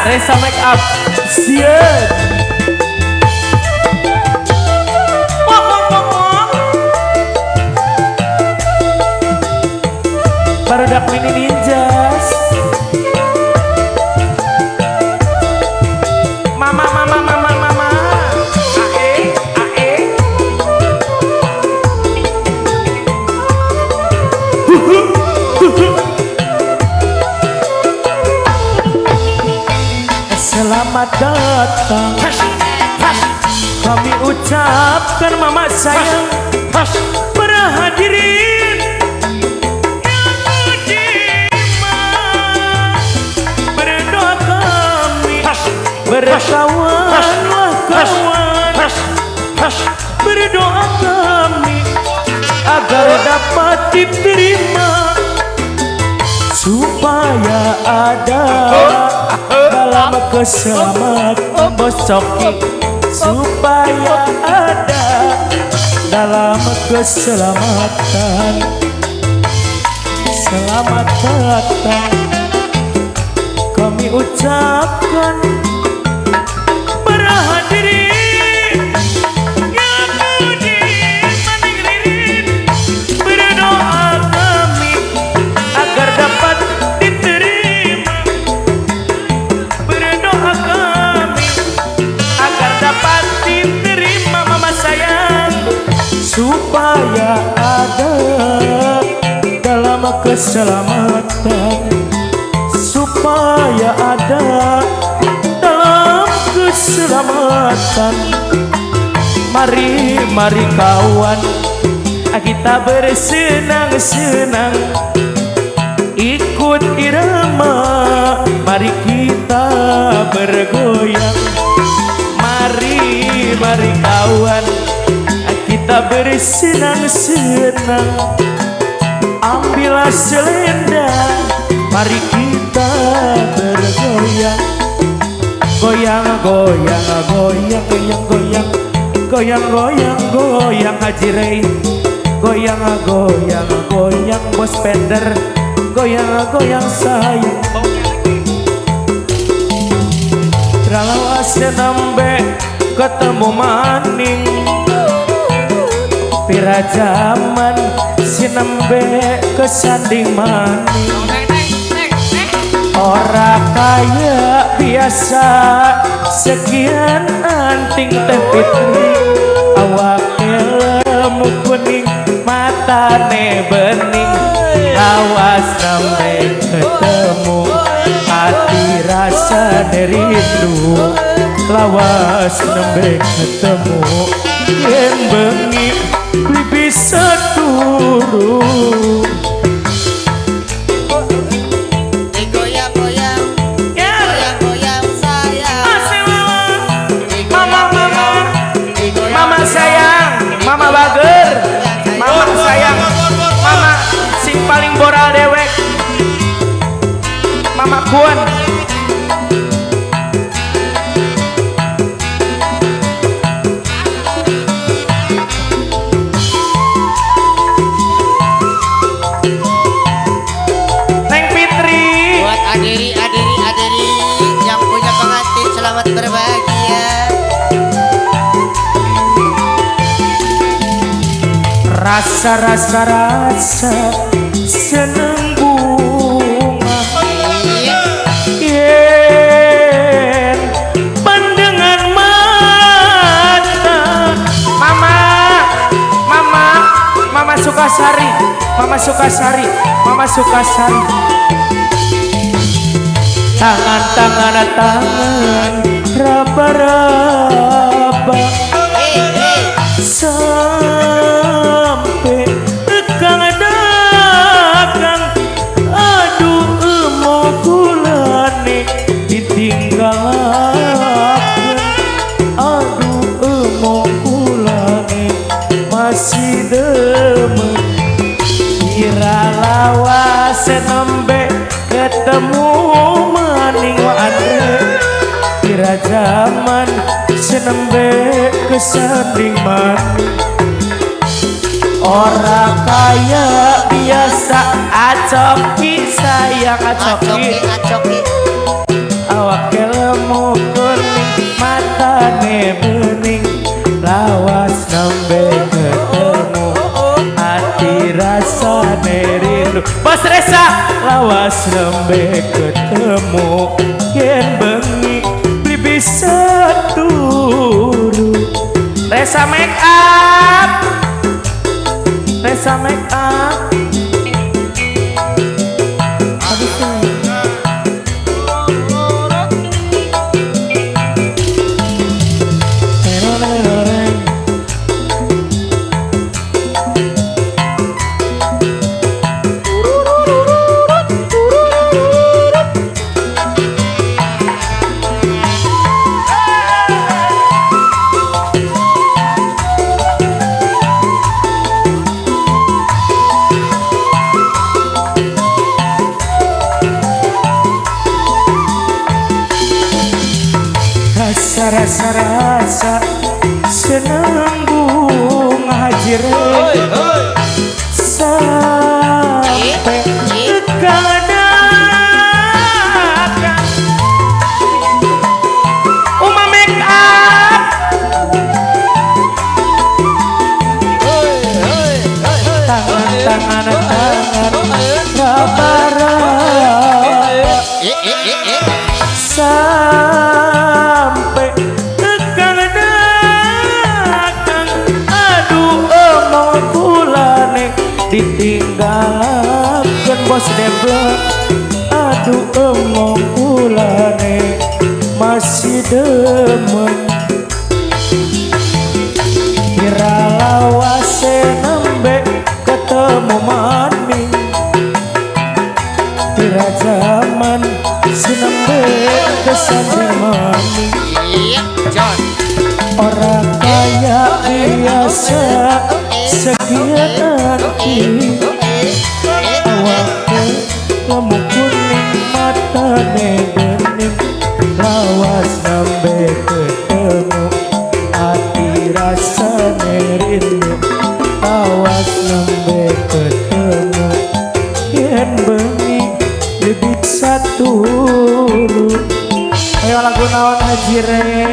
Resa make up siap. Barudak mini ninjas. Mama ae Selamat datang kami ucapkan mama sayang berhadirin berdoa kami berkawanlah kawan berdoa kami agar dapat diterima supaya ada dalam keselamatan Bos Coki supaya ada dalam keselamatan. Selamat datang kami ucapkan berhadirin yang budiman diririn berdoa kami agar dapat diterima berdoa kami agar dapat diterima mama sayang supaya ada dalam keselamatan supaya ada dalam keselamatan. Mari kawan kita bersenang-senang ikut irama mari kita bergoyang. Mari kawan kita bersenang-senang ambillah selendang mari kita bergoyang. Goyang Haji Rey goyang Bos Pender goyang sayang Tralawa senembe ketemu maning pira zaman sinembe kesanding maning ora kaya biasa sekian anting teh Fitri awake lemu kuning matane bening awas sampai ketemu hati rasa rindu lawas nembe ketemu yen bengi bisa turun Mama bager, mama sayang, mama sing paling boral dewek, mama kuan. Neng Fitri. Buat aderi yang punya pengantin selamat berbahagia. Rasa seneng bunga yen pandangan mata mama Sukasari tangan raba-raba sampai kang dagang aduh mau kulane ditinggalkan aduh mau kulane masih demen kira lawas nembe ketemu maning wa andre kira zaman senembe kesanding maning orang kaya biasa acoki sayang acoki Acoki awak kulane bening lawas nembe ketemu hati rasane rindu Bos Resa lawas nembe ketemu yen bengi beli bisa turu Resa make up Resa make up rasa senang bunga jire sampai kadang Uma make up tangan rabara sampai ditinggalkan bos deblok aduh emong kulane masih demen kira lawase nembe ketemu maning kira zaman sinembe kesanding maning orang kaya biasa sekian hati awaknya lemu kuning mata bening lawas nembe ketemu hati rasa rindu lawas nembe ketemu yen bengi lebih satu ayo lagu naon hajire